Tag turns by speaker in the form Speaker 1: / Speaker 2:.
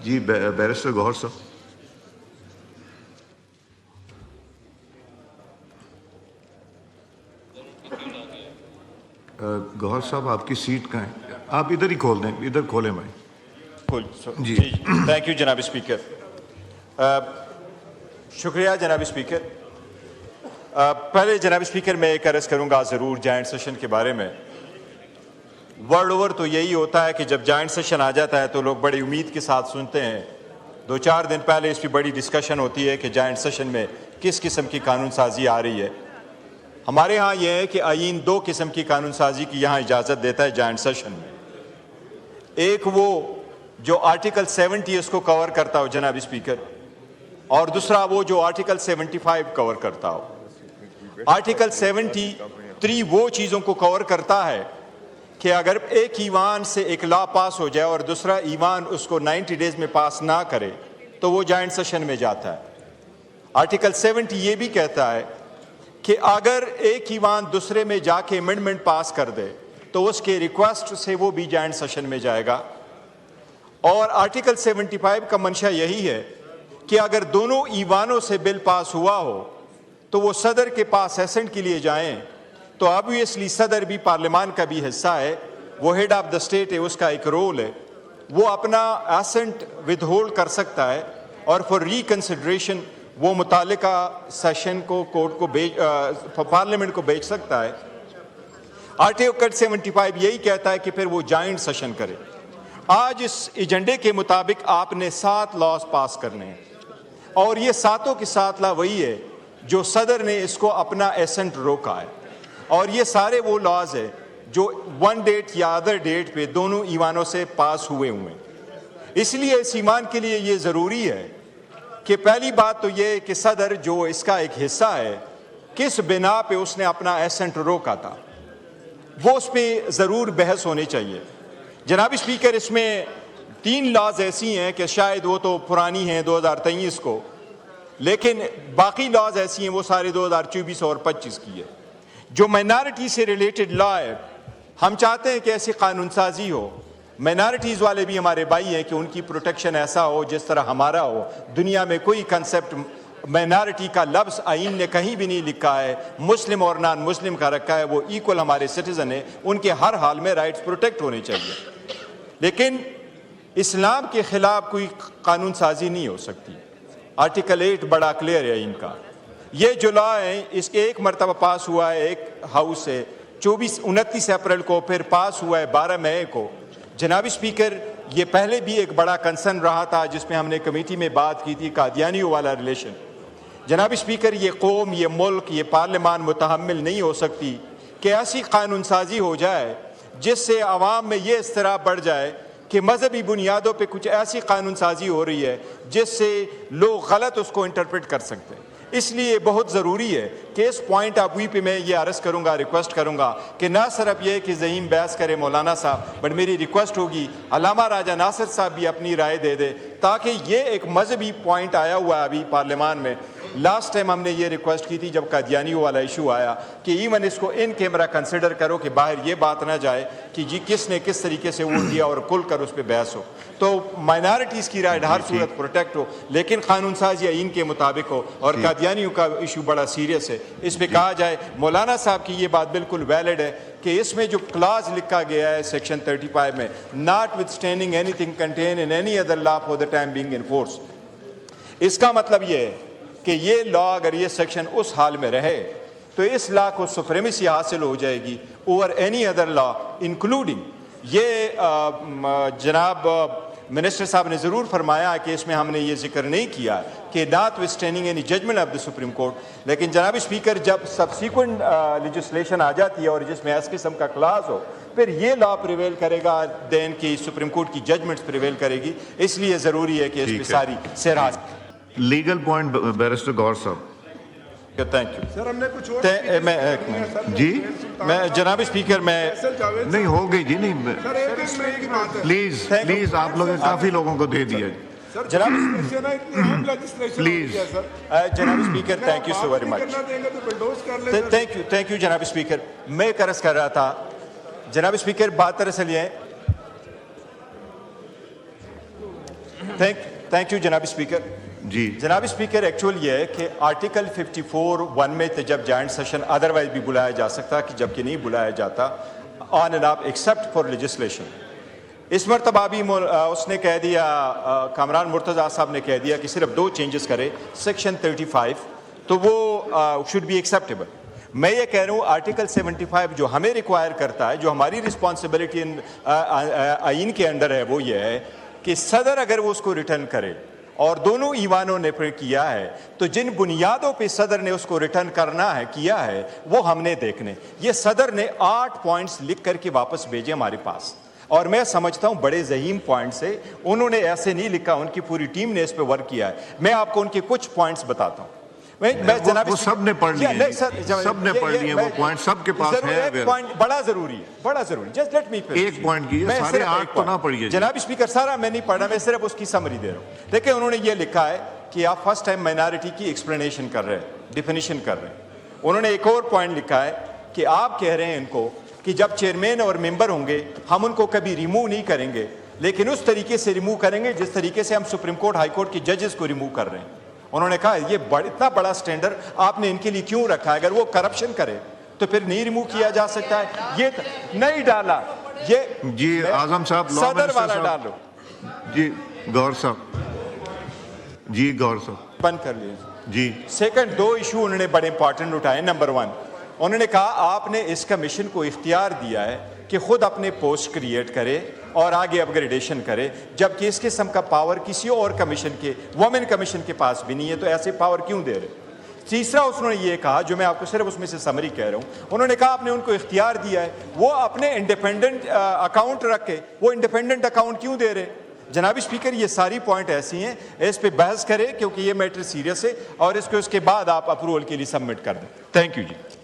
Speaker 1: जी barrister Gohar साहब। गौहर साहब आपकी सीट कहाँ है? आप इधर ही खोल दें, इधर खोलें भाई।
Speaker 2: जी थैंक यू जनाब स्पीकर। शुक्रिया जनाब स्पीकर। पहले जनाब स्पीकर मैं एक अर्ज़ करूँगा ज़रूर जॉइंट सेशन के बारे में। वर्ल्ड ओवर तो यही होता है कि जब जॉइंट सेशन आ जाता है तो लोग बड़ी उम्मीद के साथ सुनते हैं। 2-4 दिन पहले इस पर बड़ी डिस्कशन होती है कि जॉइंट सेशन में किस किस्म की कानून साजी आ रही है। हमारे यहाँ यह है कि आईन 2 किस्म की कानून साजी की यहाँ इजाज़त देता है जॉइंट सेशन में। एक वो जो आर्टिकल 70 उसको कवर करता हो जनाब स्पीकर, और दूसरा वो जो आर्टिकल 75 कवर करता हो। आर्टिकल 73 वो चीज़ों को कवर करता है कि अगर एक ईवान से एक लॉ पास हो जाए और दूसरा ईवान उसको 90 डेज में पास ना करे तो वो जॉइंट सेशन में जाता है। आर्टिकल 70 ये भी कहता है कि अगर एक ईवान दूसरे में जाके अमेंडमेंट पास कर दे तो उसके रिक्वेस्ट से वो भी जॉइंट सेशन में जाएगा। और आर्टिकल 75 का मंशा यही है कि अगर दोनों ईवानों से बिल पास हुआ हो तो वो सदर के पास एसेंट के लिए जाएं, तो ऑब्वियसली सदर भी पार्लियामान का भी हिस्सा है, वो हेड ऑफ द स्टेट है, उसका एक रोल है, वो अपना एसेंट विदहोल्ड कर सकता है और फॉर रिकंसिडरेशन वो मुतालिका सेशन को कोर्ट को पार्लियामेंट को भेज सकता है। आर्टिकल 75 यही कहता है कि फिर वो जॉइंट सेशन करे। आज इस एजेंडे के मुताबिक आपने 7 लॉज पास करने हैं और ये 7 के 7 लॉ वही है जो सदर ने इसको अपना एसेंट रोका है, और ये सारे वो लॉज है जो वन डेट या अदर डेट पे दोनों ईवानों से पास हुए। इसलिए इस ईमान के लिए ये ज़रूरी है कि पहली बात तो ये कि सदर जो इसका एक हिस्सा है किस बिना पे उसने अपना एसेंट रोका था वो उस पर ज़रूर बहस होनी चाहिए। जनाब स्पीकर, इसमें 3 लॉज ऐसी हैं कि शायद वो तो पुरानी हैं 2023 को, लेकिन बाकी लॉज ऐसी हैं वो सारे 2024 और 25 की है। जो माइनॉरिटी से रिलेटेड लॉ है, हम चाहते हैं कि ऐसी कानून साजी हो। माइनॉरिटीज़ वाले भी हमारे भाई हैं कि उनकी प्रोटेक्शन ऐसा हो जिस तरह हमारा हो। दुनिया में कोई कंसेप्ट माइनॉरिटी का लफ्ज़ आईन ने कहीं भी नहीं लिखा है, मुस्लिम और नॉन मुस्लिम का रखा है, वो इक्वल हमारे सिटीज़न है, उनके हर हाल में राइट्स प्रोटेक्ट होने चाहिए। लेकिन इस्लाम के ख़िलाफ़ कोई कानून साजी नहीं हो सकती। आर्टिकल 8 बड़ा क्लियर है इनका। ये जो लॉ है इसके एक मरतबा पास हुआ है एक हाउस से 29 अप्रैल को, फिर पास हुआ है 12 मई को। जनाब स्पीकर, ये पहले भी एक बड़ा कंसर्न रहा था जिसमें हमने कमेटी में बात की थी, कादियानियों वाला रिलेशन। जनाब स्पीकर, ये कौम, ये मुल्क, ये पार्लियामान मुतहम्मिल नहीं हो सकती कि ऐसी कानून साजी हो जाए जिससे आवाम में ये इस्तराब बढ़ जाए कि मजहबी बुनियादों पे कुछ ऐसी कानून साजी हो रही है जिससे लोग गलत उसको इंटरप्रेट कर सकते हैं। इसलिए बहुत ज़रूरी है कि इस पॉइंट ऑफ व्यू पे मैं ये अर्ज़ करूँगा, रिक्वेस्ट करूँगा कि ना सिर्फ ये कि ज़हीम बहस करे मौलाना साहब, बट मेरी रिक्वेस्ट होगी अल्लामा राजा नासिर साहब भी अपनी राय दे दे, ताकि ये एक मजहबी पॉइंट आया हुआ है अभी पार्लियामान में। लास्ट टाइम हमने ये रिक्वेस्ट की थी जब कादियानियों वाला इशू आया कि इवन इसको इन कैमरा कंसिडर करो कि बाहर ये बात ना जाए कि जी किसने किस तरीके से वोट दिया और खुल कर उस पर बहस हो। तो माइनॉरिटीज़ की राय हर सूरत प्रोटेक्ट हो, लेकिन कानून साजी आईन के मुताबिक हो। और कादियानियों का इशू बड़ा सीरियस है, इस पर कहा जाए। मौलाना साहब की ये बात बिल्कुल वैलिड है कि इसमें जो क्लाज लिखा गया है सेक्शन 35 में, not with standing anything contain in any other law for the time being in force, इसका मतलब ये है कि ये लॉ अगर ये सेक्शन उस हाल में रहे तो इस लॉ को सुप्रीमेसी हासिल हो जाएगी over any other law including ये जनाब मिनिस्टर साहब ने ज़रूर फरमाया कि इसमें हमने ये जिक्र नहीं किया कि notwithstanding any judgment of the Supreme Court, लेकिन जनाब स्पीकर जब सबसीक्वेंट लेजिस्लेशन आ जाती है और जिसमें इस किस्म का क्लास हो फिर ये लॉ प्रिवेल करेगा देन की सुप्रीम कोर्ट की जजमेंट्स प्रिवेल करेगी। इसलिए ज़रूरी है कि इस पर सारी सेराज
Speaker 1: लीगल पॉइंट बैरिस्टर गौहर साहब।
Speaker 2: Thank you
Speaker 3: sir. हमने कुछ और
Speaker 1: जी
Speaker 2: मैं जनाब स्पीकर मैं
Speaker 1: नहीं हो गई जी, नहीं प्लीज प्लीज आप लोग काफी लोगों को दे दिया
Speaker 2: जनाब
Speaker 1: प्लीज।
Speaker 2: जनाब speaker thank you so very much. Thank you जनाब स्पीकर। मैं कर्ज कर रहा था जनाब स्पीकर, बात दरअसल ये थैंक यू जनाब स्पीकर।
Speaker 1: जी
Speaker 2: जनाब स्पीकर, एक्चुअल ये है कि आर्टिकल 54(1) में तो जब जॉइंट सेशन अदरवाइज भी बुलाया जा सकता कि जबकि नहीं बुलाया जाता, on end of except for legislation. इस मरतबा भी उसने कह दिया, कामरान मुर्तज़ा साहब ने कह दिया कि सिर्फ 2 चेंजेस करे सेक्शन 35, तो वो शुड बी एक्सेप्टेबल। मैं ये कह रहा हूँ आर्टिकल 75 जो हमें रिक्वायर करता है, जो हमारी रिस्पॉन्सिबिलिटी आइन के अंडर है, वो ये है कि सदर अगर वो उसको रिटर्न करे और दोनों ईवानों ने फिर किया है, तो जिन बुनियादों पे सदर ने उसको रिटर्न करना है किया है वो हमने देखने। ये सदर ने 8 पॉइंट्स लिख करके वापस भेजे हमारे पास, और मैं समझता हूं बड़े ज़हीम पॉइंट से, उन्होंने ऐसे नहीं लिखा, उनकी पूरी टीम ने इस पे वर्क किया है। मैं आपको उनके कुछ पॉइंट्स बताता हूं।
Speaker 1: वो सब ने पढ़ लिए, सब ने पढ़ लिए वो पॉइंट, सबके पास है।
Speaker 2: एक पॉइंट बड़ा जरूरी है, बड़ा जरूरी। जस्ट लेट मी
Speaker 1: एक पॉइंट की है, सारे 8 तो ना पढ़िए
Speaker 2: जनाब स्पीकर, सारा मैं नहीं पढ़ा, मैं सिर्फ उसकी समरी दे रहा हूं। देखिए उन्होंने ये लिखा है कि आप फर्स्ट टाइम माइनॉरिटी की एक्सप्लेनेशन कर रहे हैं, डिफिनीशन कर रहे हैं। उन्होंने एक और पॉइंट लिखा है कि आप कह रहे हैं इनको कि जब चेयरमैन और मेंबर होंगे हम उनको कभी रिमूव नहीं करेंगे, लेकिन उस तरीके से रिमूव करेंगे जिस तरीके से हम सुप्रीम कोर्ट, हाई कोर्ट के जजेस को रिमूव कर रहे हैं। उन्होंने कहा ये इतना बड़ा स्टैंडर्ड आपने इनके लिए क्यों रखा है? अगर वो करप्शन करे तो फिर नहीं रिमूव किया जा सकता है। ये नहीं डाला, ये
Speaker 1: जी आजम साहब,
Speaker 2: सदर वाला डालो।
Speaker 1: जी गौर साहब, जी गौर साहब
Speaker 2: बंद कर लीजिए
Speaker 1: जी।
Speaker 2: सेकंड 2 इशू उन्होंने बड़े इंपॉर्टेंट उठाए। नंबर 1, उन्होंने कहा आपने इस कमीशन को इख्तियार दिया है कि खुद अपने पोस्ट क्रिएट करे और आगे अपग्रेडेशन करे, जबकि इस किस्म का पावर किसी और कमीशन के, वुमेन कमीशन के पास भी नहीं है, तो ऐसे पावर क्यों दे रहे? तीसरा उन्होंने ये कहा, जो मैं आपको सिर्फ उसमें से समरी कह रहा हूं, उन्होंने कहा आपने उनको इख्तियार दिया है वो अपने इंडिपेंडेंट अकाउंट रख के, वो इंडिपेंडेंट अकाउंट क्यों दे रहे? जनाब स्पीकर, ये सारी पॉइंट ऐसी हैं, इस पे बहस करें क्योंकि ये मैटर सीरियस है, और इसको उसके बाद आप अप्रूवल के लिए सबमिट कर दें। Thank you ji.